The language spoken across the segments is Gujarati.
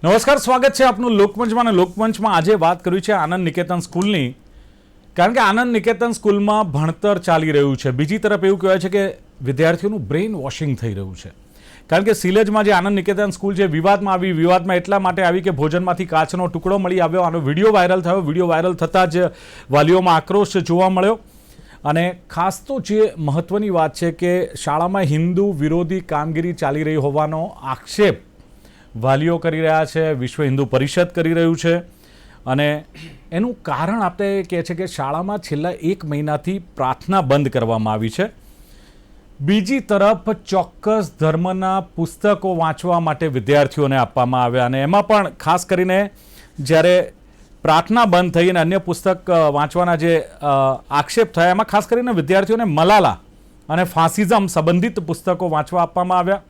નમસ્કાર, સ્વાગત છે આપનું લોકમંચમાં. અને લોકમંચમાં આજે વાત કરવી છે આનંદ નિકેતન સ્કૂલની, કારણ કે આનંદ નિકેતન સ્કૂલમાં ભણતર ચાલી રહ્યું છે. બીજી તરફ એવું કહેવાય છે કે વિદ્યાર્થીઓનું બ્રેઇન વોશિંગ થઈ રહ્યું છે, કારણ કે સિલેજમાં જે આનંદ નિકેતન સ્કૂલ છે વિવાદમાં એટલા માટે આવી કે ભોજનમાંથી કાચનો ટુકડો મળી આવ્યો. આનો વિડીયો વાયરલ થયો. વિડીયો વાયરલ થતાં જ વાલીઓમાં આક્રોશ જોવા મળ્યો. અને ખાસ તો જે મહત્ત્વની વાત છે કે શાળામાં હિન્દુ વિરોધી કામગીરી ચાલી રહી હોવાનો આક્ષેપ વાલીઓ કરી રહ્યા છે, વિશ્વ હિન્દુ પરિષદ કરી રહ્યું છે. અને એનું કારણ આપણે કહે છે કે શાળામાં છેલ્લા 1 મહિનાથી પ્રાર્થના બંધ કરવામાં આવી છે. બીજી તરફ ચોક્કસ ધર્મના પુસ્તકો વાંચવા માટે વિદ્યાર્થીઓને આપવામાં આવ્યા, અને એમાં પણ ખાસ કરીને જ્યારે પ્રાર્થના બંધ થઈ અને અન્ય પુસ્તક વાંચવાના જે આક્ષેપ થયા, એમાં ખાસ કરીને વિદ્યાર્થીઓને મલાલા અને ફાસિઝમ સંબંધિત પુસ્તકો વાંચવા આપવામાં આવ્યા.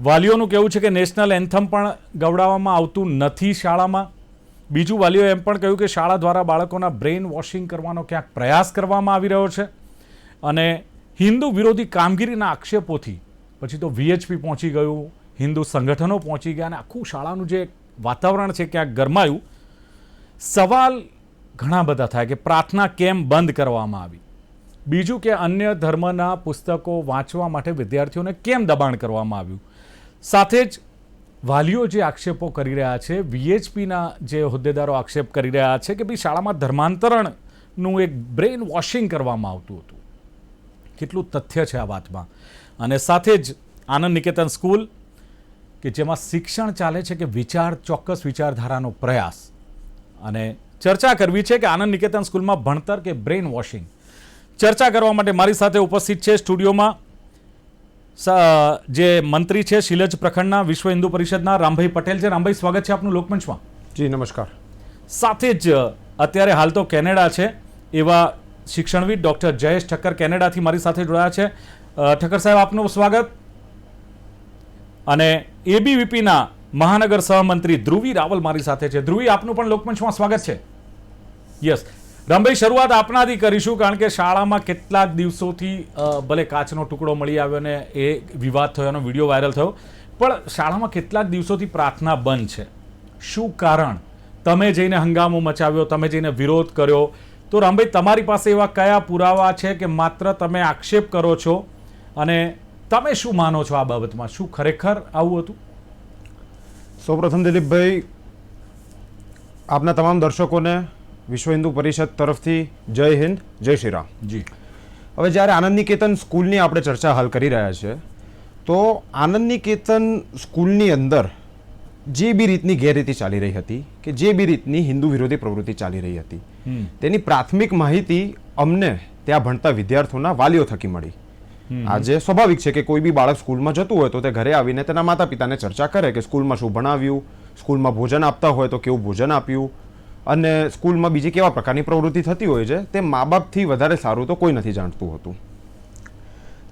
વાલીઓનું કહેવું છે કે નેશનલ એન્થમ પણ ગવડાવવામાં આવતું નથી શાળામાં. બીજું, વાલીઓએ એમ પણ કહ્યું કે શાળા દ્વારા બાળકોના બ્રેઇન વોશિંગ કરવાનો ક્યાંક પ્રયાસ કરવામાં આવી રહ્યો છે. અને હિન્દુ વિરોધી કામગીરીના આક્ષેપોથી પછી તો VHP પહોંચી ગયું, હિન્દુ સંગઠનો પહોંચી ગયા, અને આખું શાળાનું જે વાતાવરણ છે ક્યાંક ગરમાયું. સવાલ ઘણા બધા થાય કે પ્રાર્થના કેમ બંધ કરવામાં આવી. બીજું કે અન્ય ધર્મના પુસ્તકો વાંચવા માટે વિદ્યાર્થીઓને કેમ દબાણ કરવામાં આવ્યું. સાથે જ વાલીઓ જે આક્ષેપો કરી રહ્યા છે, VHPના જે હોદ્દેદારો આક્ષેપ કરી રહ્યા છે કે ભાઈ શાળામાં ધર્માંતરણનું એક બ્રેઇન વોશિંગ કરવામાં આવતું હતું. કેટલું તથ્ય છે આ વાતમાં. અને સાથે જ આનંદ નિકેતન સ્કૂલ કે જેમાં શિક્ષણ ચાલે છે કે ચોક્કસ વિચારધારાનો પ્રયાસ, અને ચર્ચા કરવી છે કે આનંદ નિકેતન સ્કૂલમાં ભણતર કે બ્રેઇન વોશિંગ. ચર્ચા કરવા માટે મારી સાથે ઉપસ્થિત છે સ્ટુડિયોમાં જે મંત્રી છે શિલજ પ્રખંડના વિશ્વ હિન્દુ પરિષદના રામભાઈ પટેલ છે. રામભાઈ, સ્વાગત છે આપનું લોકમંચમાં. જી નમસ્કાર. સાથે જ અત્યારે હાલ તો કેનેડા છે એવા શિક્ષણવિદ ડૉક્ટર જયેશ ઠક્કર કેનેડાથી મારી સાથે જોડાયા છે. ઠક્કર સાહેબ, આપનું સ્વાગત. અને ABVPના મહાનગર સહમંત્રી ધ્રુવી રાવલ મારી સાથે છે. ધ્રુવી, આપનું પણ લોકમંચમાં સ્વાગત છે. યસ રામભાઈ, શરૂઆત આપનાથી કરીશું, કારણ કે શાળામાં કેટલાક દિવસોથી ભલે કાચનો ટુકડો મળી આવ્યો ને એ વિવાદ થયો, એનો વિડીયો વાયરલ થયો, પણ શાળામાં કેટલાક દિવસોથી પ્રાર્થના બંધ છે. શું કારણ? તમે જઈને હંગામો મચાવ્યો, તમે જઈને વિરોધ કર્યો, તો રામભાઈ તમારી પાસે એવા કયા પુરાવા છે કે માત્ર તમે આક્ષેપ કરો છો? અને તમે શું માનો છો આ બાબતમાં? શું ખરેખર આવું હતું? સૌપ્રથમ દિલીપભાઈ, આપના તમામ દર્શકોને વિશ્વ હિન્દુ પરિષદ તરફથી જય હિન્દ, જય શ્રી રામ. જી. હવે જ્યારે આનંદ નિકેતન સ્કૂલની આપણે ચર્ચા હાલ કરી રહ્યા છે, તો આનંદ નિકેતન સ્કૂલની અંદર જે બી રીતની ગેરરીતિ ચાલી રહી હતી, કે જે બી રીતની હિન્દુ વિરોધી પ્રવૃત્તિ ચાલી રહી હતી, તેની પ્રાથમિક માહિતી અમને ત્યાં ભણતા વિદ્યાર્થીઓના વાલીઓ થકી મળી. આજે સ્વાભાવિક છે કે કોઈ બી બાળક સ્કૂલમાં જતું હોય તો તે ઘરે આવીને તેના માતા પિતાને ચર્ચા કરે કે સ્કૂલમાં શું ભણાવ્યું, સ્કૂલમાં ભોજન આપતા હોય તો કેવું ભોજન આપ્યું, અને સ્કૂલમાં બીજી કેવા પ્રકારની પ્રવૃત્તિ થતી હોય છે, તે મા બાપથી વધારે સારું તો કોઈ નથી જાણતું હતું.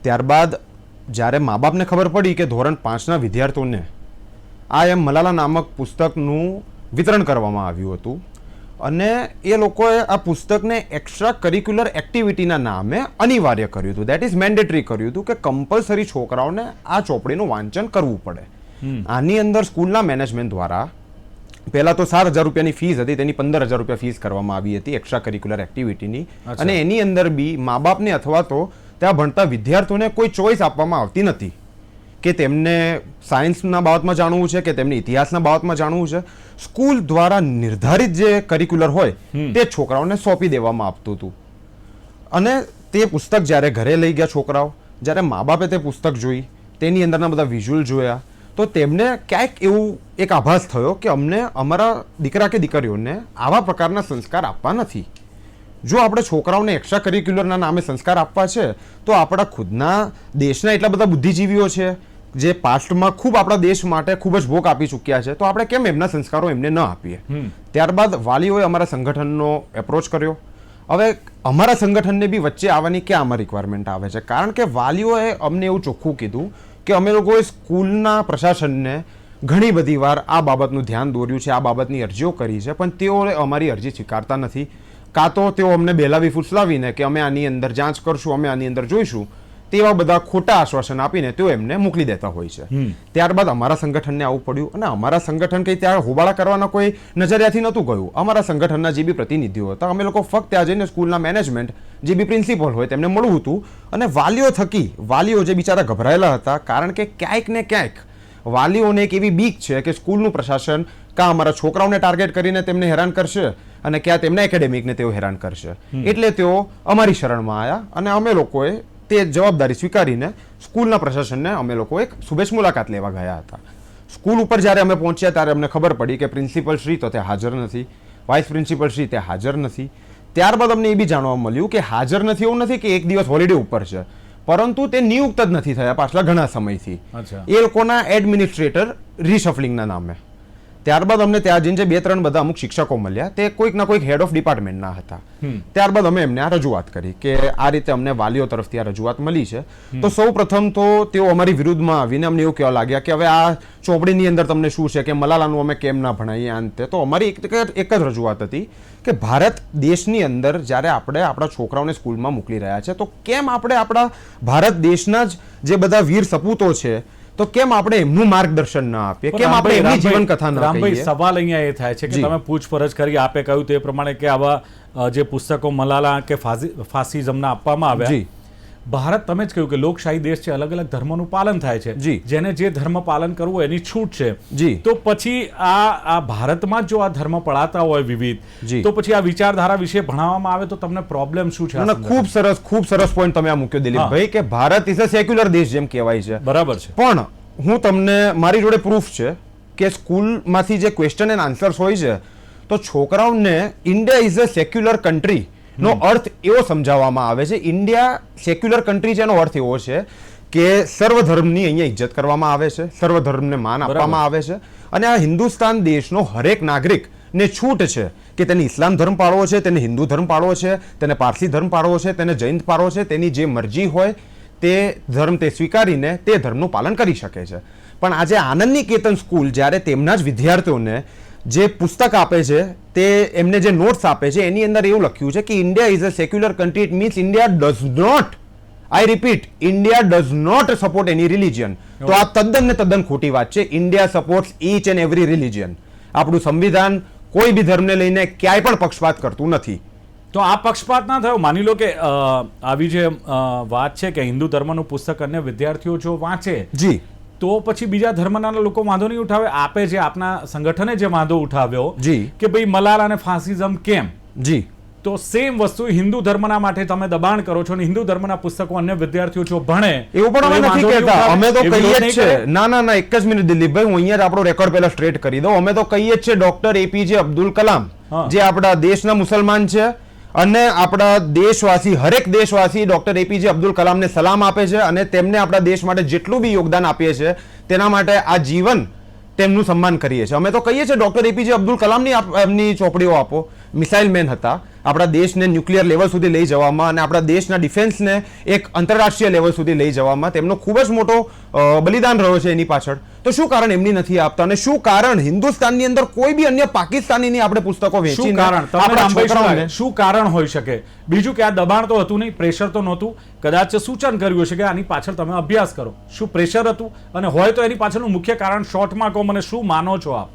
ત્યારબાદ જ્યારે મા બાપને ખબર પડી કે ધોરણ 5ના વિદ્યાર્થીઓને મલાલા નામક પુસ્તકનું વિતરણ કરવામાં આવ્યું હતું, અને એ લોકોએ આ પુસ્તકને એક્સ્ટ્રા કરિક્યુલર એક્ટિવિટીના નામે અનિવાર્ય કર્યું હતું, દેટ ઇઝ મેન્ડેટરી કર્યું હતું કે કમ્પલસરી છોકરાઓને આ ચોપડીનું વાંચન કરવું પડે. આની અંદર સ્કૂલના મેનેજમેન્ટ દ્વારા પહેલાં તો 7,000 રૂપિયાની ફીસ હતી, તેની 15,000 રૂપિયા ફીસ કરવામાં આવી હતી એક્સ્ટ્રા કરિક્યુલર એક્ટિવિટીની. અને એની અંદર બી મા બાપને અથવા તો ત્યાં ભણતા વિદ્યાર્થીઓને કોઈ ચોઈસ આપવામાં આવતી નથી કે તેમને સાયન્સના બાબતમાં જાણવું છે કે તેમને ઇતિહાસના બાબતમાં જાણવું છે. સ્કૂલ દ્વારા નિર્ધારિત જે કરિક્યુલર હોય તે છોકરાઓને સોંપી દેવામાં આવતું હતું. અને તે પુસ્તક જ્યારે ઘરે લઈ ગયા છોકરાઓ, જ્યારે મા બાપે તે પુસ્તક જોઈ, તેની અંદરના બધા વિઝ્યુઅલ જોયા, તો તેમને ક્યાંક એવું એક આભાસ થયો કે અમને અમારા દીકરા કે દીકરીઓને આવા પ્રકારના સંસ્કાર આપવા નથી. જો આપણે છોકરાઓને એક્સ્ટ્રા કરિક્યુલરના નામે સંસ્કાર આપવા છે, તો આપણા ખુદના દેશના એટલા બધા બુદ્ધિજીવીઓ છે જે પાસ્ટમાં ખૂબ આપણા દેશ માટે ખૂબ જ ભોગ આપી ચૂક્યા છે, તો આપણે કેમ એમના સંસ્કારો એમને ન આપીએ? ત્યારબાદ વાલીઓએ અમારા સંગઠનનો એપ્રોચ કર્યો. હવે અમારા સંગઠનને બી વચ્ચે આવવાની ક્યાં આમાં રિક્વાયરમેન્ટ આવે છે? કારણ કે વાલીઓએ અમને એવું ચોખ્ખું કીધું કે અમે લોકોએ સ્કૂલના પ્રશાસનને ઘણી બધી વાર આ બાબતનું ધ્યાન દોર્યું છે, આ બાબતની અરજીઓ કરી છે, પણ તેઓએ અમારી અરજી સ્વીકારતા નથી. કાં તો તેઓ અમને બેલાવી ફૂસલાવીને કે અમે આની અંદર જાંચ કરશું, અમે આની અંદર જોઈશું, તેવા બધા ખોટા આશ્વાસન આપીને તેઓ એમને મોકલી દેતા હોય છે. ત્યારબાદ અમારા સંગઠનને આવવું પડ્યું અને અમારા સંગઠન કંઈ ત્યાં હોબાળા કરવાના કોઈ નજરિયાથી નહોતું ગયું. અમારા સંગઠનના જે બી પ્રતિનિધિઓ હતા અમે લોકો ફક્ત ત્યાં જઈને સ્કૂલના મેનેજમેન્ટ જે બી પ્રિન્સિપલ હોય તેમને મળવું હતું અને વાલીઓ જે બિચારા ગભરાયેલા હતા, કારણ કે ક્યાંક ને ક્યાંક વાલીઓને એક એવી બીક છે કે સ્કૂલનું પ્રશાસન કાં અમારા છોકરાઓને ટાર્ગેટ કરીને તેમને હેરાન કરશે અને ક્યાં તેમના એકેડેમિકને તેઓ હેરાન કરશે. એટલે તેઓ અમારી શરણમાં આવ્યા અને અમે લોકોએ તે જવાબદારી સ્વીકારીને સ્કૂલના પ્રશાસનને અમે લોકો એક શુભેચ્છ મુલાકાત લેવા ગયા હતા. સ્કૂલ ઉપર જ્યારે અમે પહોંચ્યા ત્યારે અમને ખબર પડી કે પ્રિન્સિપલ શ્રી તો તે હાજર નથી, વાઇસ પ્રિન્સિપલ શ્રી તે હાજર નથી. ત્યારબાદ અમને એ બી જાણવા મળ્યું કે હાજર નથી એવું નથી કે એક દિવસ હોલિડે ઉપર છે, પરંતુ તે નિયુક્ત જ નથી થયા પાછલા ઘણા સમયથી એ લોકોના એડમિનિસ્ટ્રેટર રીશફલિંગના નામે. ત્યારબાદ અમને ત્યાં જઈને 2-3 બધા અમુક શિક્ષકો મળ્યા, તે કોઈક ના કોઈક હેડ ઓફ ડિપાર્ટમેન્ટના હતા. ત્યારબાદ અમે એમને આ રજૂઆત કરી કે આ રીતે અમને વાલીઓ તરફથી આ રજૂઆત મળી છે. તો સૌ પ્રથમ તો તેઓ અમારી વિરુદ્ધમાં આવીને અમને એવું કહેવા લાગ્યા કે હવે આ ચોપડીની અંદર તમને શું છે કે મલાલાનું અમે કેમ ના ભણાવીએ અંતે. તો અમારી એક જ રજૂઆત હતી કે ભારત દેશની અંદર જ્યારે આપણે આપણા છોકરાઓને સ્કૂલમાં મોકલી રહ્યા છે તો કેમ આપણે આપણા ભારત દેશના જ જે બધા વીર સપૂતો છે તો કેમ આપણે એમનું માર્ગદર્શન ના આપીએ, કેમ આપણે એમની જીવન કથા ના રામભાઈ, કહીએ. સવાલ અહીંયા એ થાય છે કે તમે પૂછપરછ કરી, આપે કહ્યું તે પ્રમાણે કે આવા જે પુસ્તકો મલાલા કે ફાસિઝમના આપવામાં આવ્યા, ભારત તમે જ કહ્યું કે લોકશાહી દેશ છે, અલગ અલગ ધર્મોનું પાલન થાય છે, જેને જે ધર્મ પાલન કરવું એની છૂટ છે. તો પછી આ ભારતમાં જો આ ધર્મ પળાતા હોય વિવિધ, તો પછી આ વિચારધારા વિશે ભણાવવામાં આવે તો તમને પ્રોબ્લેમ શું છે? ખૂબ સરસ પોઈન્ટ તમે આ મૂક્યો દિલીપભાઈ કે ભારત ઇઝ અ સેક્યુલર દેશ જેમ કહેવાય છે. બરાબર છે. પણ હું તમને મારી જોડે પ્રૂફ છે કે સ્કૂલમાંથી જે ક્વેશ્ચન એન્ડ આન્સર્સ હોય છે તો છોકરાઓને India is a secular country નો અર્થ એવો સમજાવવામાં આવે છે. ઇન્ડિયા સેક્યુલર કન્ટ્રી છે એનો અર્થ એવો છે કે સર્વધર્મની અહીંયા ઇજ્જત કરવામાં આવે છે, સર્વધર્મને માન આપવામાં આવે છે અને આ હિન્દુસ્તાન દેશનો હરેક નાગરિક ને છૂટ છે કે તેને ઇસ્લામ ધર્મ પાળવો છે, તેને હિન્દુ ધર્મ પાળવો છે, તેને પારસી ધર્મ પાળવો છે, તેને જૈન પાળવો છે, તેની જે મરજી હોય તે ધર્મ તે સ્વીકારીને તે ધર્મનું પાલન કરી શકે છે. પણ આજે આનંદ નિકેતન સ્કૂલ જ્યારે તેમના જ વિદ્યાર્થીઓને જે પુસ્તક આપે છે તે એમને જે નોટ્સ આપે છે એની અંદર એવું લખ્યું છે કે India is a secular country, it means India does not, I repeat, India does not support any religion. તો આ તદ્દન ને તદ્દન ખોટી વાત છે. India supports each and every religion. આપણું સંવિધાન કોઈ બી ધર્મને લઈને ક્યાંય પણ પક્ષપાત કરતું નથી. તો આ પક્ષપાત ના થયો. માની લો કે આવી જે વાત છે કે હિન્દુ ધર્મનું પુસ્તક અન્ય વિદ્યાર્થીઓ જો વાંચે તો પછી બીજા ધર્મના લોકો વાંધો નહીં ઉઠાવે? આપે જે આપના સંગઠને જે વાંધો ઉઠાવ્યો કે ભાઈ મલાલા અને ફાસિઝમ કેમ, તો સેમ વસ્તુ હિન્દુ ધર્મના માટે તમે દબાણ કરો છો અને હિન્દુ ધર્મના પુસ્તકો અન્ય વિદ્યાર્થીઓ જો ભણે એવું પણ અમે નથી કહેતા. અમે તો કહીએ જ છે, ના એક જ મિનિટ દિલીપભાઈ, હું અહીંયા જ આપણો રેકોર્ડ પહેલા સ્ટ્રેટ કરી દઉં. અમે તો કહીએ જ છે ડોક્ટર એપીજે અબ્દુલ કલામ જે આપણા દેશના મુસલમાન છે અને આપણા દેશવાસી, હરેક દેશવાસી ડોક્ટર એપીજે અબ્દુલ કલામને સલામ આપે છે અને તેમને આપણા દેશ માટે જેટલું બી યોગદાન આપીએ છે તેના માટે આ જીવન તેમનું સન્માન કરીએ છીએ. અમે તો કહીએ છીએ ડોક્ટર એપીજે અબ્દુલ કલામની એમની ચોપડીઓ આપો. મિસાઇલ મેન હતા, આપણા દેશને ન્યુક્લિયર લેવલ સુધી લઈ જવામાં અને આપણા દેશના ડિફેન્સને એક આંતરરાષ્ટ્રીય લેવલ સુધી લઈ જવામાં તેમનો ખૂબ જ મોટો બલિદાન રહ્યો છે એની પાછળ. તો શું કારણ એમની નથી આપતા અને શું કારણ હિન્દુસ્તાનની અંદર કોઈ બી અન્ય પાકિસ્તાનીની આપણે પુસ્તકો વેચી શું કારણ હોઈ શકે? બીજું કે આ દબાણ તો હતું નહીં, પ્રેશર તો નહોતું, કદાચ સૂચન કર્યું છે કે આની પાછળ તમે અભ્યાસ કરો. શું પ્રેશર હતું? અને હોય તો એની પાછળનું મુખ્ય કારણ શોર્ટમાં કહો, મને શું માનો છો આપ?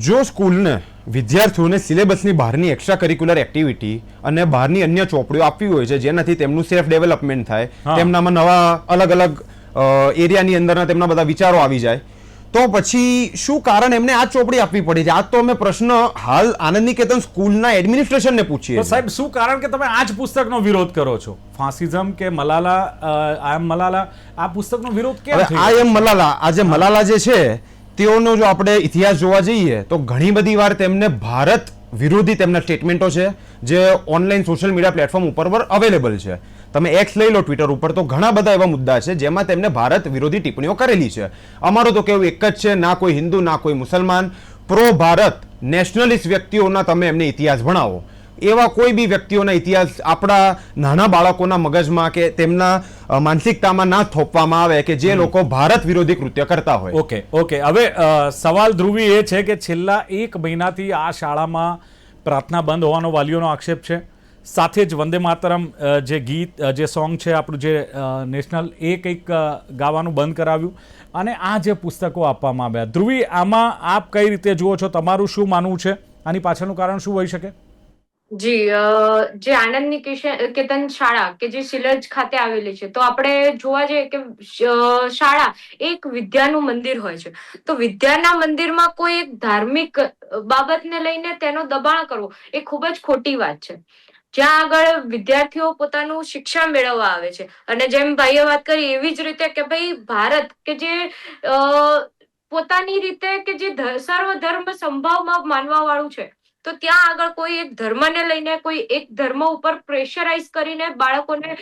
જો સ્કૂલને વિદ્યાર્થીઓને સિલેબસની બહારની એક્સ્ટ્રા કરિક્યુલર એક્ટિવિટી અને બહારની અન્ય ચોપડીઓ આપવી હોય છે જેનાથી તેમનું સેલ્ફ ડેવલપમેન્ટ થાય, તેમનામાં નવા અલગ અલગ એરિયાની અંદરના તેમના બધા વિચારો આવી જાય, તો પછી શું કારણ એમને આ ચોપડી આપવી પડી છે? આજ તો અમે પ્રશ્ન હાલ આનંદ નિકેતન સ્કૂલના એડમિનિસ્ટ્રેશનને પૂછીએ. સાહેબ, શું કારણ કે તમે આ જ પુસ્તકનો વિરોધ કરો છો? ફાસિઝમ કે મલાલા, આઈ એમ મલાલા, આ પુસ્તકનો વિરોધ કેમ થયો? આઈ એમ મલાલા, આજે મલાલા જે છે તેઓનો જો આપણે ઇતિહાસ જોવા જઈએ તો ઘણી બધી વાર તેમને ભારત વિરોધી તેમના સ્ટેટમેન્ટો છે જે ઓનલાઈન સોશિયલ મીડિયા પ્લેટફોર્મ ઉપર અવેલેબલ છે. તમે એક્સ લઈ લો, ટ્વિટર ઉપર, તો ઘણા બધા એવા મુદ્દા છે જેમાં તેમને ભારત વિરોધી ટિપ્પણીઓ કરેલી છે. અમારો તો કેવું એક જ છે, ના કોઈ હિન્દુ ના કોઈ મુસલમાન, પ્રો ભારત નેશનલિસ્ટ વ્યક્તિઓના તમે એમને ઇતિહાસ ભણાવો. એવા કોઈ બી વ્યક્તિઓના ઇતિહાસ આપણા નાના બાળકોના મગજમાં કે તેમના માનસિકતામાં ના થોપવામાં આવે કે જે લોકો ભારત વિરોધી કૃત્ય કરતા હોય. ઓકે. હવે સવાલ ધ્રુવી એ છે કે છેલ્લા 1 મહિનાથી આ શાળામાં પ્રાર્થના બંધ હોવાનો વાલીઓનો આક્ષેપ છે. સાથે જ વંદે માતરમ જે ગીત જે સોંગ છે આપણું જે નેશનલ એ કંઈક ગાવાનું બંધ કરાવ્યું અને આ જે પુસ્તકો આપવામાં આવ્યા. ધ્રુવી, આમાં આપ કઈ રીતે જુઓ છો? તમારું શું માનવું છે? આની પાછળનું કારણ શું હોઈ શકે? જી જે આનંદ નિકેતન શાળા કે જે સિલજ ખાતે આવેલી છે, તો આપણે જોવા જઈએ કે શાળા એક વિદ્યાનું મંદિર હોય છે. તો વિદ્યાના મંદિરમાં કોઈ એક ધાર્મિક બાબતને લઈને તેનો દબાણ કરવો એ ખૂબ જ ખોટી વાત છે. જ્યાં આગળ વિદ્યાર્થીઓ પોતાનું શિક્ષણ મેળવવા આવે છે, અને જેમ ભાઈએ વાત કરી એવી જ રીતે કે ભાઈ ભારત કે જે પોતાની રીતે કે જે સર્વધર્મ સંભાવમાં માનવા વાળું છે, તો ત્યાં આગળ કોઈ એક ધર્મને લઈને કોઈ એક ધર્મ ઉપર પ્રેશરાઇઝ કરીને બાળકોને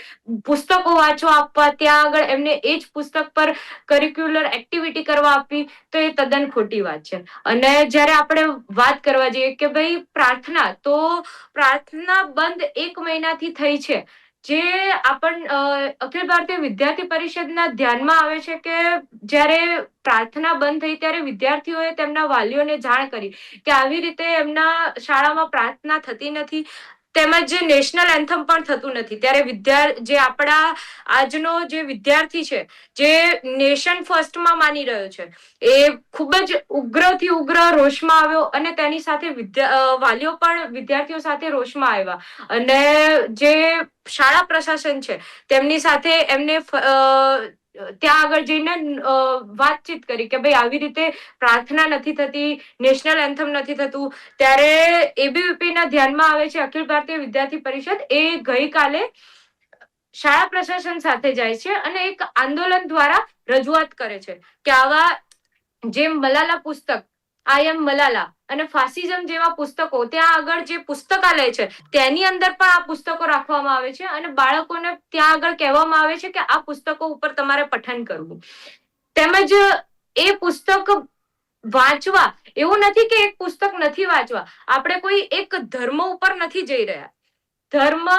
પુસ્તકો વાંચવા આપવા, ત્યાં આગળ એમને એ જ પુસ્તક પર કરિક્યુલર એક્ટિવિટી કરવા આપવી, તો એ તદ્દન ખોટી વાત છે. અને જ્યારે આપણે વાત કરવા જઈએ કે ભાઈ પ્રાર્થના, તો પ્રાર્થના બંધ 1 મહિનાથી થઈ છે. જે અખિલ ભારતીય વિદ્યાર્થી પરિષદના ધ્યાનમાં આવે છે કે જ્યારે પ્રાર્થના બંધ થઈ ત્યારે વિદ્યાર્થીઓએ તેમના વાલીઓને જાણ કરી કે આવી રીતે એમના શાળામાં પ્રાર્થના થતી નથી, તેમજ નેશનલ એન્થમ પણ થતું નથી. ત્યારે જે આપણા આજનો જે વિદ્યાર્થી છે, જે નેશન ફર્સ્ટમાં માની રહ્યો છે, એ ખૂબ જ ઉગ્રથી ઉગ્ર રોષમાં આવ્યો, અને તેની સાથે વાલીઓ પણ વિદ્યાર્થીઓ સાથે રોષમાં આવ્યા. અને જે શાળા પ્રશાસન છે તેમની સાથે એમને ત્યાં આગળ જઈને વાતચીત કરી કે ભાઈ આવી રીતે પ્રાર્થના નથી થતી, નેશનલ એન્થમ નથી થતું. ત્યારે એબીવીપી ના ધ્યાનમાં આવે છે, અખિલ ભારતીય વિદ્યાર્થી પરિષદ એ ગઈકાલે શાળા પ્રશાસન સાથે જાય છે અને એક આંદોલન દ્વારા રજૂઆત કરે છે કે આવા જે મલાલા પુસ્તક, આઈ એમ મલાલા અને ફાસિઝમ જેવા પુસ્તકો ત્યાં આગળ જે પુસ્તકાલય છે તેની અંદર પણ આ પુસ્તકો રાખવામાં આવે છે, અને બાળકોને ત્યાં આગળ કહેવામાં આવે છે કે આ પુસ્તકો ઉપર તમારે પઠન કરવું. તેમજ એ પુસ્તક વાંચવા, એવું નથી કે એક પુસ્તક નથી વાંચવા, આપણે કોઈ એક ધર્મ ઉપર નથી જઈ રહ્યા. ધર્મ,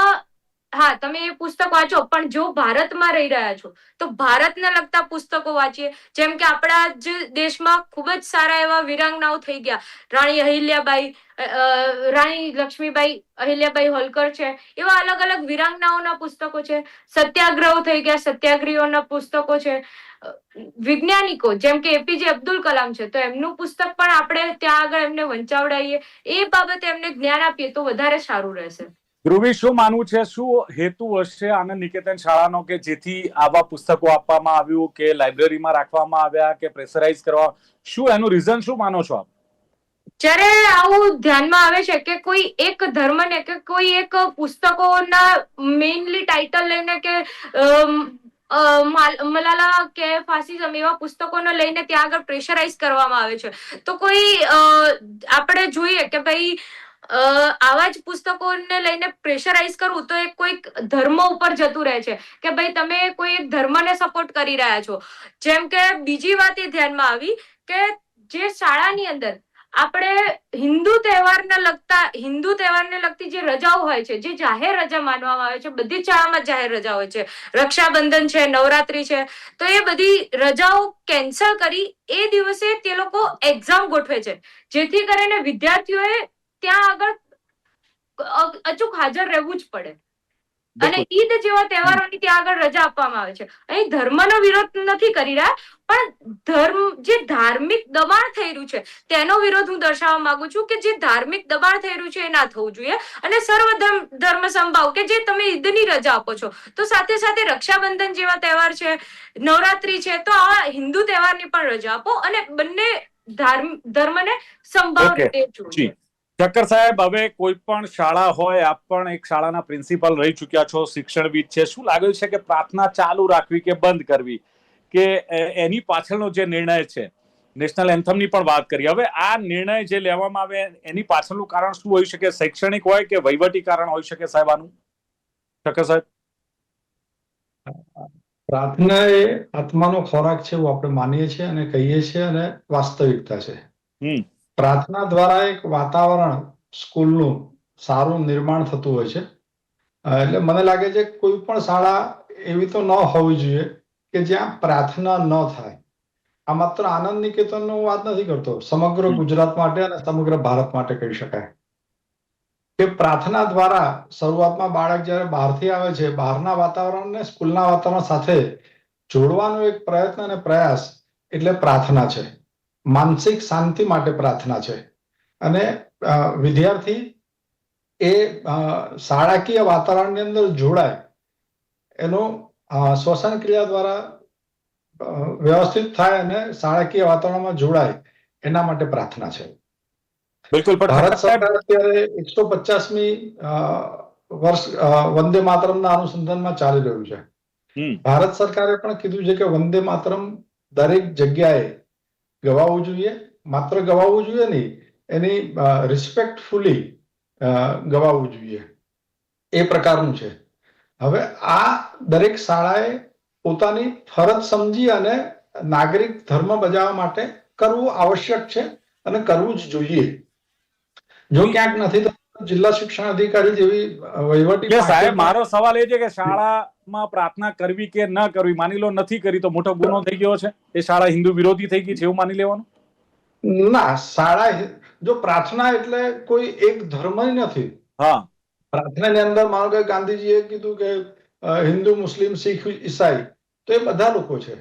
હા, તમે એ પુસ્તક વાંચો, પણ જો ભારતમાં રહી રહ્યા છો તો ભારતને લગતા પુસ્તકો વાંચીએ. જેમ કે આપણા જ દેશમાં ખૂબ જ સારા એવા વીરાંગનાઓ થઈ ગયા. રાણી અહિલ્યાબાઈ, રાણી લક્ષ્મીબાઈ અહિલ્યાબાઈ હોલકર છે, એવા અલગ અલગ વીરાંગનાઓના પુસ્તકો છે. સત્યાગ્રહો થઈ ગયા, સત્યાગ્રહીઓના પુસ્તકો છે. વૈજ્ઞાનિકો જેમ કે એપીજે અબ્દુલ કલામ છે, તો એમનું પુસ્તક પણ આપણે ત્યાં આગળ એમને વંચાવડાવીએ, એ બાબતે એમને જ્ઞાન આપીએ તો વધારે સારું રહેશે. ધ્રુવી, શું માનવું છે? શું હેતુ હશે આનંદ નિકેતન શાળાનો કે જેથી આવા પુસ્તકો આપવામાં આવ્યું, કે લાઇબ્રેરીમાં રાખવામાં આવ્યા, કે પ્રેશરાઇઝ કરવા? શું એનું રીઝન શું માનો છો આપ? જ્યારે આવું ધ્યાનમાં આવે છે કે કોઈ એક ધર્મને કે કોઈ એક પુસ્તકોના મેઇનલી ટાઇટલ લઈને કે મલાલા કે ફાસિઝમ એવા પુસ્તકોને લઈને ત્યાં આગળ પ્રેશરાઇઝ કરવામાં આવે છે, તો કોઈ આપણે જોઈએ કે ભાઈ આવા જ પુસ્તકોને લઈને પ્રેશરાઇઝ કરવું તો એ કોઈક ધર્મ ઉપર જતું રહે છે કે ભાઈ તમે કોઈ એક ધર્મને સપોર્ટ કરી રહ્યા છો. જેમ કે બીજી વાત એ ધ્યાનમાં આવી કે જે શાળાની અંદર આપણે હિન્દુ તહેવારને લગતી જે રજાઓ હોય છે, જે જાહેર રજા માનવામાં આવે છે, બધી જ શાળામાં જાહેર રજા હોય છે, રક્ષાબંધન છે, નવરાત્રી છે, તો એ બધી રજાઓ કેન્સલ કરી એ દિવસે તે લોકો એક્ઝામ ગોઠવે છે, જેથી કરીને વિદ્યાર્થીઓએ ત્યાં આગળ અચૂક હાજર રહેવું જ પડે. અને ઈદ જેવા તહેવારોની ત્યાં આગળ રજા આપવામાં આવે છે. અહીં ધર્મનો વિરોધ નથી કરી રહ્યા, પણ જે ધાર્મિક દબાણ થઈ રહ્યું છે તેનો વિરોધ હું દર્શાવવા માંગુ છું કે જે ધાર્મિક દબાણ થઈ રહ્યું છે એ ના થવું જોઈએ. અને ધર્મ સંભાવ કે જે તમે ઈદની રજા આપો છો, તો સાથે સાથે રક્ષાબંધન જેવા તહેવાર છે, નવરાત્રી છે, તો આવા હિન્દુ તહેવારની પણ રજા આપો અને બંને ધર્મને સંભાવ રીતે જોઈએ. ઠક્કર સાહેબ, હવે કોઈ પણ શાળા હોય, આપ પણ એક શાળાના પ્રિન્સિપાલ રહી ચૂક્યા છો, શિક્ષણવિદ છે, શું લાગે છે કે પ્રાર્થના ચાલુ રાખવી કે બંધ કરવી, કે એની પાછળનો જે નિર્ણય છે, નેશનલ એન્થમની પણ વાત કરી, હવે આ નિર્ણય જે લેવામાં આવે એની પાછળનું કારણ શું હોઈ શકે? શૈક્ષણિક હોય કે વહીવટી કારણ હોઈ શકે સાહેબ આનું? ઠક્કર સાહેબ. પ્રાર્થના એ આત્માનો ખોરાક છે એવું આપણે માનીએ છીએ અને કહીએ છીએ, અને વાસ્તવિકતા છે. પ્રાર્થના દ્વારા એક વાતાવરણ સ્કૂલનું સારું નિર્માણ થતું હોય છે. એટલે મને લાગે છે કોઈ પણ શાળા એવી તો ન હોવી જોઈએ કે જ્યાં પ્રાર્થના ન થાય. આ માત્ર આનંદ નિકેતનનો વાત નથી કરતો, સમગ્ર ગુજરાત માટે અને સમગ્ર ભારત માટે કહી શકાય. કે પ્રાર્થના દ્વારા શરૂઆતમાં બાળક જ્યારે બહારથી આવે છે, બહારના વાતાવરણને સ્કૂલના વાતાવરણ સાથે જોડવાનો એક પ્રયત્ન અને પ્રયાસ એટલે પ્રાર્થના છે. માનસિક શાંતિ માટે પ્રાર્થના છે. અને વિદ્યાર્થી એ શાળાકીય વાતાવરણની અંદર જોડાય, એનું શ્વસન ક્રિયા દ્વારા વ્યવસ્થિત થાય અને શાળાકીય વાતાવરણમાં જોડાય, એના માટે પ્રાર્થના છે. બિલકુલ. પણ ભારત સરકાર અત્યારે 150મી વર્ષ વંદે માતરમના અનુસંધાનમાં ચાલી રહ્યું છે. ભારત સરકારે પણ કીધું છે કે વંદે માતરમ દરેક જગ્યાએ ગવાવું જોઈએ. માત્ર ગવાવું જોઈએ નહીં, એની રિસ્પેક્ટફુલી ગવાવું જોઈએ, એ પ્રકારનું છે. હવે આ દરેક શાળાએ પોતાની ફરજ સમજી અને નાગરિક ધર્મ બજાવવા માટે કરવું આવશ્યક છે અને કરવું જ જોઈએ. જો ક્યાંક નથી તો જિલ્લા શિક્ષણ અધિકારી જેવી વહીવટી સાહેબ, મારો સવાલ એ છે કે શાળામાં પ્રાર્થના કરવી કે ન કરવી, માની લો નથી કરી તો મોટો ગુનો થઈ ગયો છે, એ શાળા હિન્દુ વિરોધી થઈ ગઈ છે એવું માની લેવાનું? ના, શાળા જો પ્રાર્થના એટલે કોઈ એક ધર્મ નથી. હા, પ્રાર્થનાની અંદર માનો કે ગાંધીજીએ કીધું કે હિન્દુ, મુસ્લિમ, શીખ, ઈસાઈ, તો એ બધા લોકો છે.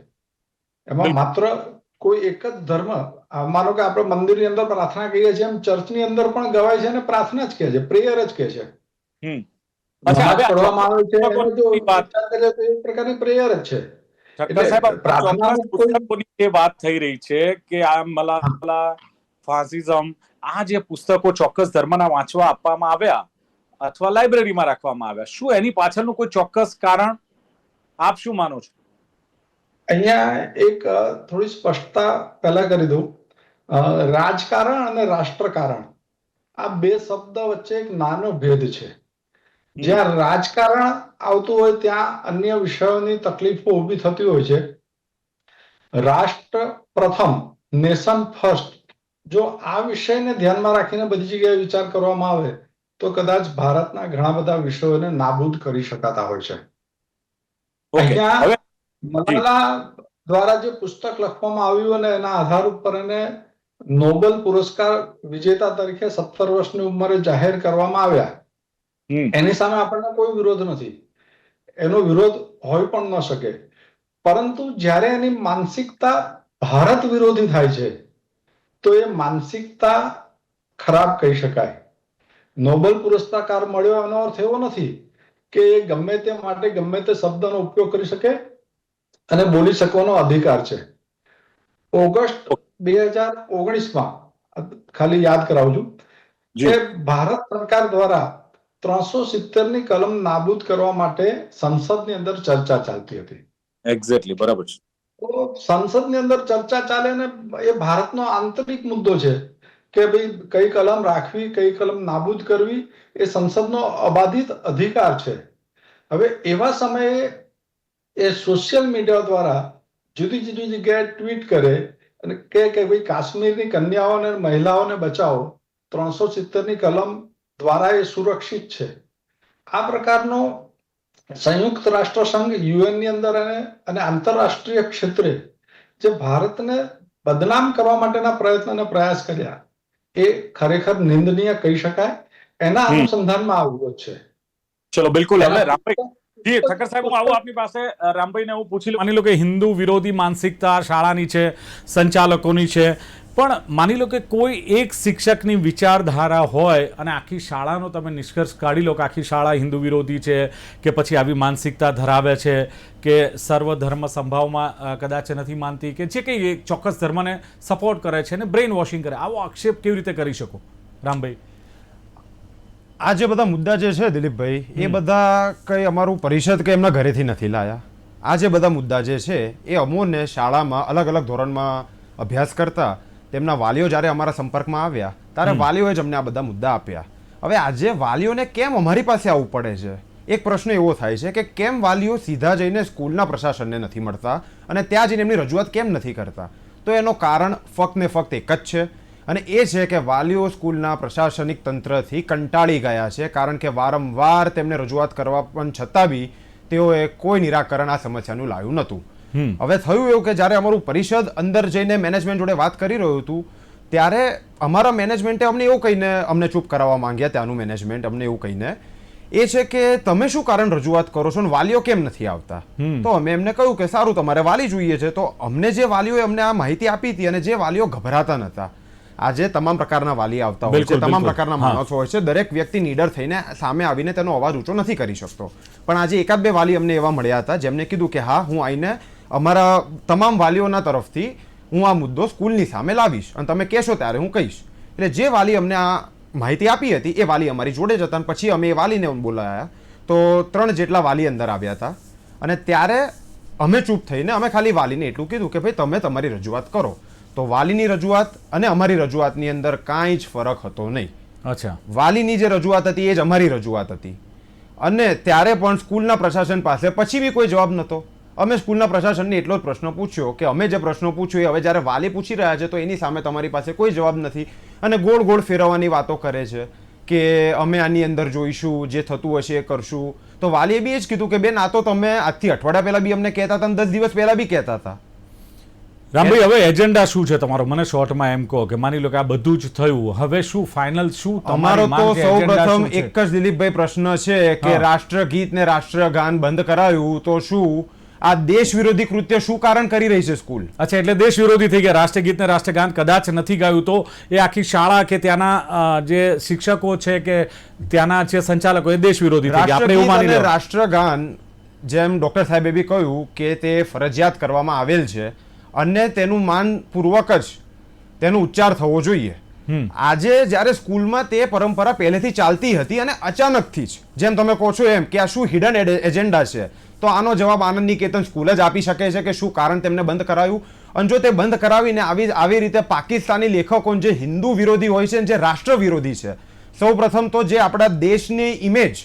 એમાં માત્ર કોઈ એક જ ધર્મ, માનો કે આપણે મંદિરની અંદર પ્રાર્થના કહીએ છીએ, એમ ચર્ચની અંદર પણ ગવાય છે અને પ્રાર્થના જ કહે છે, પ્રેયર જ કહે છે. પઢવામાં આવે છે, એનો જો વિચાર કરીએ તો એક પ્રકારની પ્રેયર જ છે. પુસ્તકોની વાત થઈ રહી છે કે આ મલાલા, ફાસિઝમ, આ જે પુસ્તકો ચોક્કસ ધર્મના વાંચવા આપવામાં આવ્યા અથવા લાઇબ્રેરીમાં રાખવામાં આવ્યા, શું એની પાછળનું કોઈ ચોક્કસ કારણ આપ શું માનો છો? અહીંયા એક થોડી સ્પષ્ટતા પહેલા કરી દઉં. રાજકારણ અને રાષ્ટ્રકારણ, આ બે શબ્દ વચ્ચે એક નાનો ભેદ છે. જ્યાં રાજકારણ આવતું હોય ત્યાં અન્ય વિષયોની તકલીફો ઊભી થતી હોય છે. રાષ્ટ્ર પ્રથમ, નેશન ફર્સ્ટ, જો આ વિષયને ધ્યાનમાં રાખીને બધી જગ્યાએ વિચાર કરવામાં આવે તો કદાચ ભારતના ઘણા બધા વિષયોને નાબૂદ કરી શકાતા હોય છે. અહીંયા મલાલા દ્વારા જે પુસ્તક લખવામાં આવ્યું અને એના આધાર ઉપર એને નોબેલ પુરસ્કાર વિજેતા તરીકે 17 વર્ષની ઉંમરે જાહેર કરવામાં આવ્યા. એની સામે આપણને કોઈ વિરોધ નથી, એનો વિરોધ હોઈ પણ ન શકે. પરંતુ જ્યારે એની માનસિકતા ભારત વિરોધી થાય છે તો એ માનસિકતા ખરાબ કહી શકાય. નોબેલ પુરસ્કાર મળ્યો એનો અર્થ એવો નથી કે એ ગમે તે માટે ગમે તે શબ્દનો ઉપયોગ કરી શકે અને બોલી શકવાનો અધિકાર છે. ઓગસ્ટ 2019માં ખાલી યાદ કરાવું છું કે ભારત સરકાર દ્વારા 370ની કલમ નાબૂદ કરવા માટે સંસદની અંદર ચર્ચા ચાલતી હતી. એક્ઝેક્ટલી, બરાબર છે. તો સંસદની અંદર ચર્ચા ચાલે ને એ ભારતનો આંતરિક મુદ્દો છે કે ભાઈ કઈ કલમ રાખવી, કઈ કલમ નાબૂદ કરવી, એ સંસદનો અબાધિત અધિકાર છે. હવે એવા સમયે એ સોશિયલ મીડિયા દ્વારા જુદી જુદી જગ્યાએ ટ્વીટ કરે અને કે ભાઈ કાશ્મીરની કન્યાઓને મહિલાઓને બચાવો, 370ની કલમ દ્વારા એ સુરક્ષિત છે. આ પ્રકારનો સંયુક્ત રાષ્ટ્ર સંઘ, યુએનની અંદર અને આંતરરાષ્ટ્રીય ક્ષેત્રે જે ભારતને બદનામ કરવા માટેના પ્રયત્ન અને પ્રયાસ કર્યા, એ ખરેખર નિંદનીય કહી શકાય. એના અનુસંધાનમાં આવ્યો છે. ચલો, બિલકુલ. હવે રામભાઈ, જી ઠક્કર સાહેબ, હું આવું આપની પાસે. રામભાઈને હું પૂછી લઉં, માની લો કે હિન્દુ વિરોધી માનસિકતા શાળાની છે, સંચાલકોની છે, પણ માની લો કે કોઈ એક શિક્ષકની વિચારધારા હોય અને આખી શાળાનો તમે નિષ્કર્ષ કાઢી લો કે આખી શાળા હિન્દુ વિરોધી છે કે પછી આવી માનસિકતા ધરાવે છે કે સર્વધર્મ સંભાવમાં કદાચ નથી માનતી કે જે કંઈ ચોક્કસ ધર્મને સપોર્ટ કરે છે અને બ્રેઇન વોશિંગ કરે, આવો આક્ષેપ કેવી રીતે કરી શકો રામભાઈ? આ જે બધા મુદ્દા જે છે દિલીપભાઈ, એ બધા કંઈ અમારું પરિષદ કે એમના ઘરેથી નથી લાયા. આ જે બધા મુદ્દા જે છે એ અમોને શાળામાં અલગ અલગ ધોરણમાં અભ્યાસ કરતા તેમના વાલીઓ જ્યારે અમારા સંપર્કમાં આવ્યા ત્યારે વાલીઓએ જ અમને આ બધા મુદ્દા આપ્યા. હવે આજે વાલીઓને કેમ અમારી પાસે આવવું પડે છે, એક પ્રશ્ન એવો થાય છે કે કેમ વાલીઓ સીધા જઈને સ્કૂલના પ્રશાસનને નથી મળતા અને ત્યાં જઈને એમની રજૂઆત કેમ નથી કરતા? તો એનો કારણ ફક્ત ને ફક્ત એક જ છે, અને એ છે કે વાલીઓ સ્કૂલના પ્રશાસનિક તંત્રથી કંટાળી ગયા છે, કારણ કે વારંવાર તેમને રજૂઆત કરવા પણ છતાં બી તેઓએ કોઈ નિરાકરણ આ સમસ્યાનું લાવ્યું નહોતું. હવે થયું એવું કે જ્યારે અમારું પરિષદ અંદર જઈને મેનેજમેન્ટ જોડે વાત કરી રહ્યું હતું ત્યારે અમારા મેનેજમેન્ટે અમને એવું કહીને અમને ચૂપ કરાવવા માંગ્યા, ત્યાંનું મેનેજમેન્ટ અમને એવું કહીને એ છે કે તમે શું કારણ રજૂઆત કરો છો અને વાલીઓ કેમ નથી આવતા. તો અમે એમને કહ્યું કે સારું તમારે વાલી જોઈએ છે. તો અમને જે વાલીઓએ અમને આ માહિતી આપી હતી અને જે વાલીઓ ગભરાતા નહોતા, આજે તમામ પ્રકારના વાલી આવતા હોય છે, તમામ પ્રકારના માણસો હોય છે, દરેક વ્યક્તિ નીડર થઈને સામે આવીને તેનો અવાજ ઊંચો નથી કરી શકતો. પણ આજે એકાદ બે વાલી અમને એવા મળ્યા હતા જેમને કીધું કે હા હું આવીને અમારા તમામ વાલીઓના તરફથી હું આ મુદ્દો સ્કૂલની સામે લાવીશ અને તમે કહેશો ત્યારે હું કહીશ. એટલે જે વાલી અમને આ માહિતી આપી હતી એ વાલી અમારી જોડે જ હતા અને પછી અમે એ વાલીને બોલાયા તો 3 જેટલા વાલી અંદર આવ્યા હતા અને ત્યારે અમે ચૂપ થઈને અમે ખાલી વાલીને એટલું કીધું કે ભાઈ તમે તમારી રજૂઆત કરો. તો વાલીની રજૂઆત અને અમારી રજૂઆતની અંદર કાંઈ જ ફરક હતો નહીં. અચ્છા, વાલીની જે રજૂઆત હતી એ જ અમારી રજૂઆત હતી અને ત્યારે પણ સ્કૂલના પ્રશાસન પાસે પછી બી કોઈ જવાબ નહોતો. અમે સ્કૂલના પ્રશાસનને એટલો જ પ્રશ્ન પૂછ્યો કે અમે જે પ્રશ્નો પૂછ્યો એ હવે જ્યારે વાલી પૂછી રહ્યા છે તો એની સામે તમારી પાસે કોઈ જવાબ નથી અને ગોળ ગોળ ફેરવવાની વાતો કરે છે કે અમે આની અંદર જોઈશું, જે થતું હશે એ કરશું. તો વાલીએ બી એ જ કીધું કે બેન આ તો તમે આજથી અઠવાડિયા પહેલા બી અમને કહેતા હતા અને 10 દિવસ પહેલા બી કહેતા હતા. રામભાઈ હવે એજન્ડા શું છે તમારો? મને શોર્ટમાં એમ કહો કે માની લો કે આ બધું જ થયું, હવે શું ફાઇનલ શું અમારો તો સૌપ્રથમ એક એક જ દિલીપભાઈ પ્રશ્ન છે કે રાષ્ટ્રગીત ને રાષ્ટ્રગાન બંધ કરાયું તો શું આ દેશ વિરોધી કૃત્ય શું કારણ કરી રહી છે સ્કૂલ? અચ્છા, એટલે દેશ વિરોધી થઈ ગયા. રાષ્ટ્રગીત ને રાષ્ટ્રગાન કદાચ નથી ગાયું તો એ આખી શાળા કે ત્યાંના જે શિક્ષકો છે કે ત્યાંના જે સંચાલકો એ દેશ વિરોધી થઈ ગયા. આપણે એવું માની લઈએ. રાષ્ટ્રગાન જેમ ડોક્ટર સાહેબે બી કહ્યું કે તે ફરજિયાત કરવામાં આવેલ છે અને તેનું માનપૂર્વક જ તેનો ઉચ્ચાર થવો જોઈએ. આજે જ્યારે સ્કૂલમાં તે પરંપરા પહેલેથી ચાલતી હતી અને અચાનકથી જ જેમ તમે કહો છો એમ કે આ શું હિડન એજન્ડા છે, તો આનો જવાબ આનંદ નિકેતન સ્કૂલ જ આપી શકે છે કે શું કારણ તેમને બંધ કરાયું. અને જો તે બંધ કરાવીને આવી રીતે પાકિસ્તાની લેખકો જે હિન્દુ વિરોધી હોય છે, જે રાષ્ટ્ર વિરોધી છે, સૌ પ્રથમ તો જે આપણા દેશની ઇમેજ,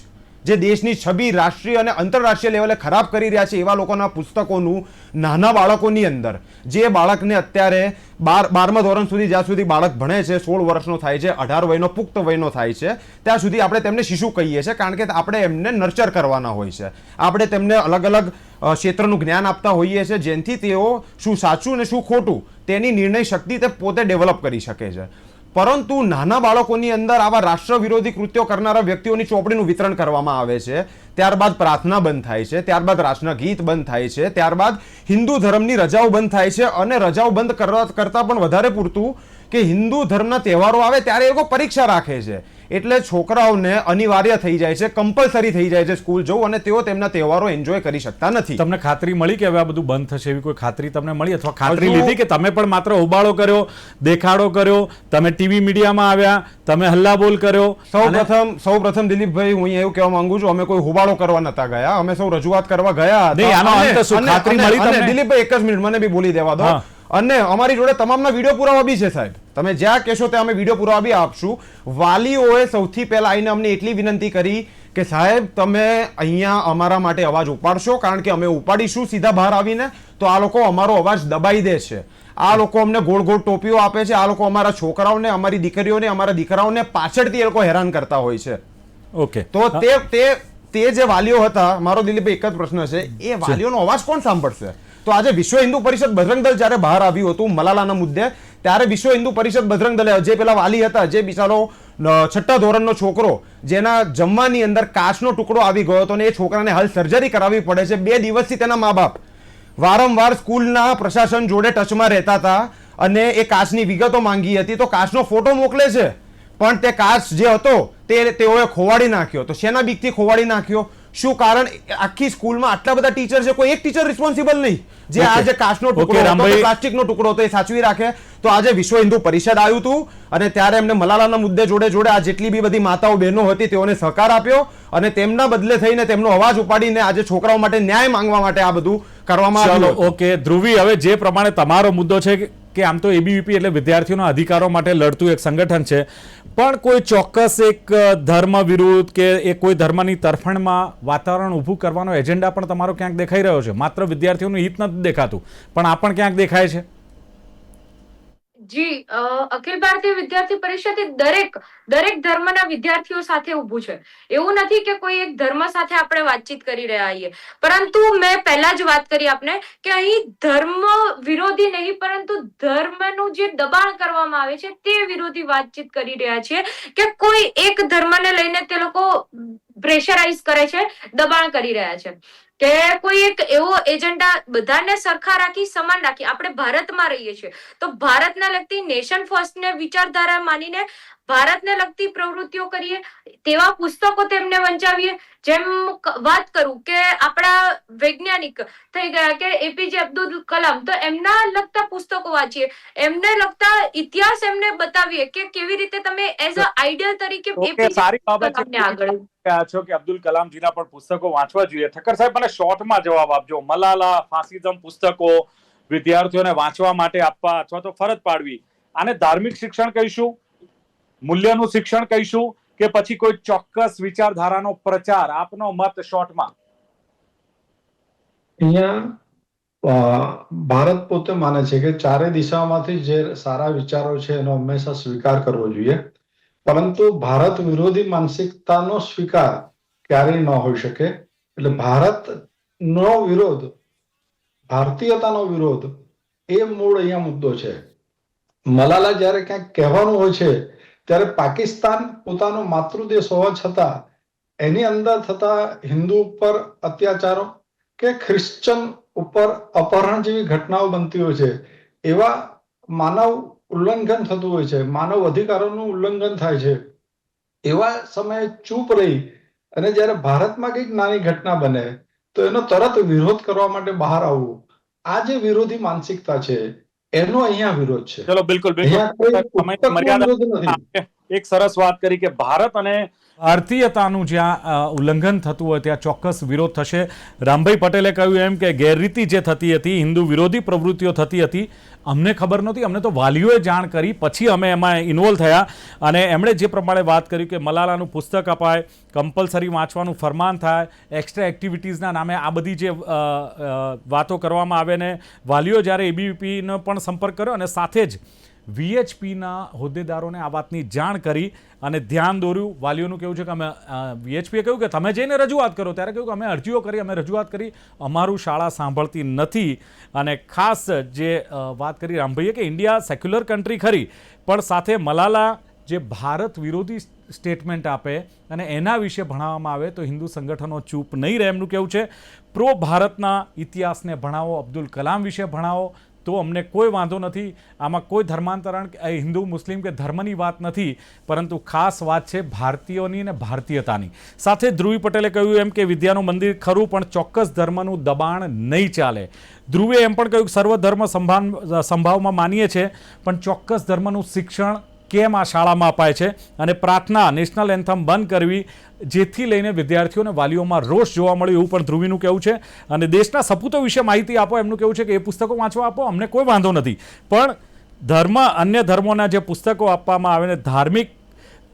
જે દેશની છબી રાષ્ટ્રીય અને આંતરરાષ્ટ્રીય લેવલે ખરાબ કરી રહ્યા છે એવા લોકોના પુસ્તકોનું નાના બાળકોની અંદર, જે બાળકને અત્યારે 12મા ધોરણ સુધી જ્યાં સુધી બાળક ભણે છે, 16 વર્ષનો થાય છે, 18 વયનો પુખ્ત વયનો થાય છે, ત્યાં સુધી આપણે તેમને શિશુ કહીએ છીએ કારણ કે આપણે એમને નર્ચર કરવાના હોય છે. આપણે તેમને અલગ અલગ ક્ષેત્રનું જ્ઞાન આપતા હોઈએ છીએ જેનાથી તેઓ શું સાચું ને શું ખોટું તેની નિર્ણય શક્તિ તે પોતે ડેવલપ કરી શકે છે. પરંતુ નાના બાળકોની અંદર આવા રાષ્ટ્ર વિરોધી કૃત્યો કરનારા વ્યક્તિઓની ચોપડીનું વિતરણ કરવામાં આવે છે, ત્યારબાદ પ્રાર્થના બંધ થાય છે, ત્યારબાદ રાષ્ટ્રના ગીત બંધ થાય છે, ત્યારબાદ હિન્દુ ધર્મની રજાઓ બંધ થાય છે અને રજાઓ બંધ કરતા પણ વધારે પૂરતું કે હિન્દુ ધર્મના તહેવારો આવે ત્યારે એ લોકો પરીક્ષા રાખે છે. એટલે છોકરાઓને અનિવાર્ય થઈ જાય છે, કમ્પલસરી થઈ જાય છે સ્કૂલ જવું અને તેઓ તેમના તહેવારો એન્જોય કરી શકતા નથી. તમને ખાતરી મળી કે હવે આ બધું બંધ થશે એવી કોઈ ખાતરી તમને મળી અથવા ખાતરી લીધી કે તમે પણ માત્ર હોબાળો કર્યો, દેખાડો કર્યો, તમે ટીવી મીડિયામાં આવ્યા, તમે હલ્લાબોલ કર્યો? સૌ પ્રથમ દિલીપભાઈ હું એવું કહેવા માંગુ છું અમે કોઈ હોબાળો કરવા નતા ગયા, અમે સૌ રજૂઆત કરવા ગયા હતા. દિલીપભાઈ એક જ મિનિટ મને બી બોલી દેવા દો. અને અમારી જોડે તમામના વિડીયો પુરાવા બી છે સાહેબ, તમે જ્યાં કહેશો ત્યાં અમે વિડીયો પુરાવા બી આપશું. વાલીઓએ સૌથી પહેલા આવીને અમને એટલી વિનંતી કરી કે સાહેબ તમે અહીંયા અમારા માટે અવાજ ઉપાડશો કારણ કે અમે ઉપાડીશું સીધા બહાર આવીને તો આ લોકો અમારો અવાજ દબાઈ દે છે, આ લોકો અમને ગોળ ગોળ ટોપીઓ આપે છે, આ લોકો અમારા છોકરાઓને, અમારી દીકરીઓને, અમારા દીકરાઓને પાછળથી એ લોકો હેરાન કરતા હોય છે. ઓકે, તો તે જે વાલીઓ હતા, મારો દિલીપભાઈ એક જ પ્રશ્ન છે, એ વાલીઓનો અવાજ કોણ સાંભળશે? તો આજે વિશ્વ હિન્દુ પરિષદ બજરંગ દળ જ્યારે બહાર આવ્યું હતું મલાલાના મુદ્દે, ત્યારે વિશ્વ હિન્દુ પરિષદ બજરંગ દળે જે પેલા વાલી હતા, જે બિચારો 6ઠ્ઠા ધોરણનો છોકરો જેના જમવાની અંદર કાચનો ટુકડો આવી ગયો હતો ને એ છોકરાને હાલ સર્જરી કરાવવી પડે છે, 2 દિવસથી તેના મા બાપ વારંવાર સ્કૂલના પ્રશાસન જોડે ટચમાં રહેતા હતા અને એ કાચની વિગતો માંગી હતી. તો કાચનો ફોટો મોકલે છે પણ તે કાચ જે હતો તે તેઓએ ખોવાડી નાખ્યો. તો શેના બીકથી ખોવાડી નાખ્યો? શું કારણ? આખી સ્કૂલમાં આટલા બધા ટીચર છે, કોઈ એક ટીચર રિસ્પોન્સિબલ નહીં જે આજે કાચનો ટુકડો હતો, પ્લાસ્ટિકનો ટુકડો હતો એ સાચવી રાખે. તો આજે વિશ્વ હિન્દુ પરિષદ આવ્યું હતું અને ત્યારે એમને મલાલાના મુદ્દે જોડે આ જેટલી બી બધી માતાઓ બહેનો હતી તેઓને સહકાર આપ્યો અને તેમના બદલે થઈને તેમનો અવાજ ઉપાડીને આજે છોકરાઓ માટે ન્યાય માંગવા માટે આ બધું કરવામાં આવ્યું. ઓકે ધ્રુવી, હવે જે પ્રમાણે તમારો મુદ્દો છે કે આમ તો એબીવીપી એટલે વિદ્યાર્થીઓના અધિકારો માટે લડતું એક સંગઠન છે, પણ કોઈ ચોક્કસ એક ધર્મ વિરુદ્ધ કે એ કોઈ ધર્મની તરફેણમાં વાતાવરણ ઊભું કરવાનો એજન્ડા પણ તમારો ક્યાંક દેખાઈ રહ્યો છે? માત્ર વિદ્યાર્થીઓનું હિત નથી દેખાતું પણ આ પણ ક્યાંક દેખાય છે. જી અખિલ ભારતીય વિદ્યાર્થી પરિષદ એ દરેક ધર્મના વિદ્યાર્થીઓ સાથે ઊભું છે. એવું નથી કે કોઈ એક ધર્મ સાથે આપણે વાતચીત કરી રહ્યા છીએ, પરંતુ મેં પહેલા જ વાત કરી આપને કે અહીં ધર્મ વિરોધી નહીં, પરંતુ ધર્મનું જે દબાણ કરવામાં આવે છે તે વિરોધી વાતચીત કરી રહ્યા છીએ કે કોઈ એક ધર્મને લઈને તે લોકો પ્રેશરાઇઝ કરે છે, દબાણ કરી રહ્યા છે કે કોઈ એક એવો એજન્ડા બધાને સરખા રાખી, સમાન રાખી. આપણે ભારતમાં રહીએ છીએ તો ભારતને લગતી નેશન ફર્સ્ટ ને વિચારધારા માનીને ભારતને લગતી પ્રવૃત્તિઓ કરીએ, તેવા પુસ્તકો તેમને વંચાવીએ. જેમ વાત કરું કે આપણા વૈજ્ઞાનિક થઈ ગયા કે એપીજે અબ્દુલ કલામ, તો એમના લગતા પુસ્તકો વાંચીએ, એમને લગતા ઇતિહાસ એમને બતાવીએ કે કેવી રીતે તમે એઝ અ આઈડિયલ તરીકે સારી બાબત છે આગળ કહ્યા છો કે અબ્દુલ કલામજીના પણ પુસ્તકો વાંચવા જોઈએ. ઠક્કર સાહેબ, મને શોર્ટમાં જવાબ આપજો. મલાલા, ફાસિઝમ પુસ્તકો વિદ્યાર્થીઓને વાંચવા માટે આપવા અથવા તો ફરજ પાડવી, આને ધાર્મિક શિક્ષણ કહીશું, મૂલ્યનું શિક્ષણ કહીશું, કે પછી કોઈ ચોક્કસ વિચારધારાનો પ્રચાર? આપનો મત શોર્ટમાં. અહીંયા ભારત પોતે માને છે કે ચારે દિશામાંથી જે સારા વિચારો છે એનો હંમેશા સ્વીકાર કરવો જોઈએ, પરંતુ ભારત વિરોધી માનસિકતાનો સ્વીકાર ક્યારેય ન હોઈ શકે. એટલે ભારતનો વિરોધ, ભારતીયતાનો વિરોધ એ મૂળ અહીંયા મુદ્દો છે. મલાલા જ્યારે ક્યાંક કહેવાનું હોય છે ત્યારે પાકિસ્તાન પોતાનો માતૃદેશ હોવા છતાં એની અંદર થતા હિન્દુ ઉપર અત્યાચારો કે ખ્રિશ્ચન ઉપર અપહરણ જેવી ઘટનાઓ બનતી હોય છે, એવા માનવ ઉલ્લંઘન થતું હોય છે, માનવ અધિકારોનું ઉલ્લંઘન થાય છે, એવા સમયે ચૂપ રહી અને જ્યારે ભારતમાં કંઈક નાની ઘટના બને તો એનો તરત વિરોધ કરવા માટે બહાર આવવું, આ જે વિરોધી માનસિકતા છે એનો અહીંયા વિરોધ છે. ચલો, બિલકુલ મર્યાદા. એક સરસ વાત કરી કે ભારત અને ભારતીયતાનું જ્યાં ઉલ્લંઘન થતું હોય ત્યાં ચોક્કસ વિરોધ થશે. રામભાઈ પટેલે કહ્યું એમ કે ગેરરીતિ જે થતી હતી, હિન્દુ વિરોધી પ્રવૃત્તિઓ થતી હતી, અમને ખબર નહોતી, અમને તો વાલીઓએ જાણ કરી, પછી અમે એમાં ઇન્વોલ્વ થયા. અને એમણે જે પ્રમાણે વાત કરી કે મલાલાનું પુસ્તક અપાય, કમ્પલસરી વાંચવાનું ફરમાન થાય, એક્સ્ટ્રા એક્ટિવિટીઝના નામે આ બધી જે વાતો કરવામાં આવે ને વાલીઓ જ્યારે એબીવીપીનો પણ સંપર્ક કર્યો અને સાથે જ વીએચપીના હોદ્દેદારોને આ વાતની જાણ કરી અને ધ્યાન દોર્યું. વાલીઓનું કહેવું છે કે અમે વીએચપીએ કહ્યું કે તમે જઈને રજૂઆત કરો, ત્યારે કહ્યું કે અમે અરજીઓ કરી, અમે રજૂઆત કરી, અમારું શાળા સાંભળતી નથી. અને ખાસ જે વાત કરી રામભાઈએ કે ઇન્ડિયા સેક્યુલર કન્ટ્રી ખરી, પણ સાથે મલાલા જે ભારત વિરોધી સ્ટેટમેન્ટ આપે અને એના વિશે ભણાવવામાં આવે તો હિન્દુ સંગઠનો ચૂપ નહીં રહે, એમનું કહેવું છે. પ્રો ભારતના ઇતિહાસને ભણાવો, અબ્દુલ કલામ વિશે ભણાવો તો અમને કોઈ વાંધો નથી. આમાં કોઈ ધર્માંતરણ હિન્દુ મુસ્લિમ કે ધર્મની વાત નથી, પરંતુ ખાસ વાત છે ભારતીયોની અને ભારતીયતાની. સાથે ધ્રુવી પટેલે કહ્યું એમ કે વિદ્યાનું મંદિર ખરું, પણ ચોક્કસ ધર્મનું દબાણ નહીં ચાલે. ધ્રુવે એમ પણ કહ્યું કે સર્વધર્મ સંભાવમાં માનીએ છીએ, પણ ચોક્કસ ધર્મનું શિક્ષણ કેમ આ શાળામાં અપાય છે? અને પ્રાર્થના, નેશનલ એન્થમ બંધ કરવી, જેથી લઈને વિદ્યાર્થીઓને વાલીઓમાં રોષ જોવા મળ્યો, એવું પણ ધ્રુવીનું કહેવું છે. અને દેશના સપૂતો વિશે માહિતી આપો, એમનું કહેવું છે કે એ પુસ્તકો વાંચવા આપો, અમને કોઈ વાંધો નથી, પણ અન્ય ધર્મોના જે પુસ્તકો આપવામાં આવે ને ધાર્મિક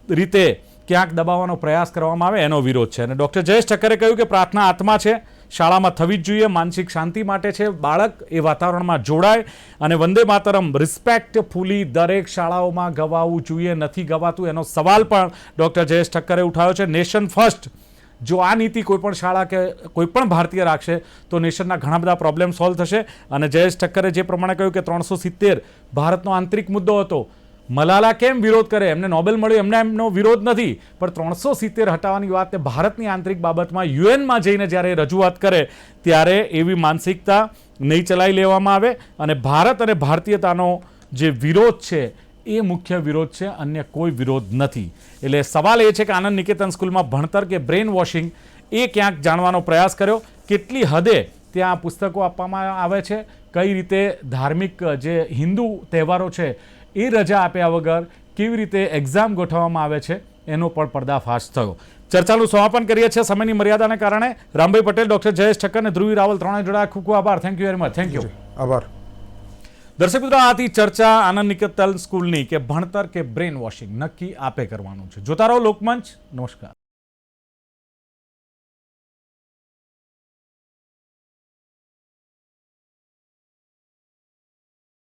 રીતે ક્યાંક દબાવવાનો પ્રયાસ કરવામાં આવે એનો વિરોધ છે. અને ડૉક્ટર જયેશ ઠક્કરે કહ્યું કે પ્રાર્થના આત્મા છે, શાળામાં થવી જ જોઈએ, માનસિક શાંતિ માટે છે, બાળક એ વાતાવરણમાં જોડાય. અને વંદે માતરમ રિસ્પેક્ટફુલી દરેક શાળાઓમાં ગવાવું જોઈએ, નથી ગવાતું એનો સવાલ પણ ડૉક્ટર જયેશ ઠક્કરે ઉઠાવ્યો છે. નેશન ફર્સ્ટ, જો આ નીતિ કોઈપણ શાળા કે કોઈપણ ભારતીય રાખશે તો નેશનના ઘણા બધા પ્રોબ્લેમ સોલ્વ થશે. અને જયેશ ઠક્કરે જે પ્રમાણે કહ્યું કે 370 ભારતનો આંતરિક મુદ્દો હતો, મલાલા કેમ વિરોધ કરે, એમને નોબેલ મળ્યો, એમનો વિરોધ નથી, પણ 370 હટાવવાની વાતને ભારતની આંતરિક બાબતમાં યુએનમાં જઈને જ્યારે રજૂઆત કરે ત્યારે એવી માનસિકતા નહીં ચલાવી લેવામાં આવે. અને ભારત અને ભારતીયતાનો જે વિરોધ છે એ મુખ્ય વિરોધ છે, અન્ય કોઈ વિરોધ નથી. એટલે સવાલ એ છે કે આનંદ નિકેતન સ્કૂલમાં ભણતર કે બ્રેન વોશિંગ એ ક્યાંક જાણવાનો પ્રયાસ કર્યો, કેટલી હદે ત્યાં પુસ્તકો આપવામાં આવે છે, કઈ રીતે ધાર્મિક જે હિન્દુ તહેવારો છે એ રજા આપ્યા વગર કેવી રીતે એક્ઝામ ગોઠવવામાં આવે છે એનો પણ પર્દાફાશ થયો. ચર્ચાનું સમાપન કરીએ છીએ સમયની મર્યાદાને કારણે. રામભાઈ પટેલ, ડૉક્ટર જયેશ ઠક્કર અને ધ્રુવી રાવલ ત્રણે જોડાયા, ખૂબ ખૂબ આભાર. Thank you very much. Thank you. આભાર. દર્શક મિત્રો, આથી ચર્ચા આનંદ નિકેતન સ્કૂલની કે ભણતર કે બ્રેન વોશિંગ નક્કી આપે કરવાનું છે. જોતા રહો લોકમંચ. નમસ્કાર.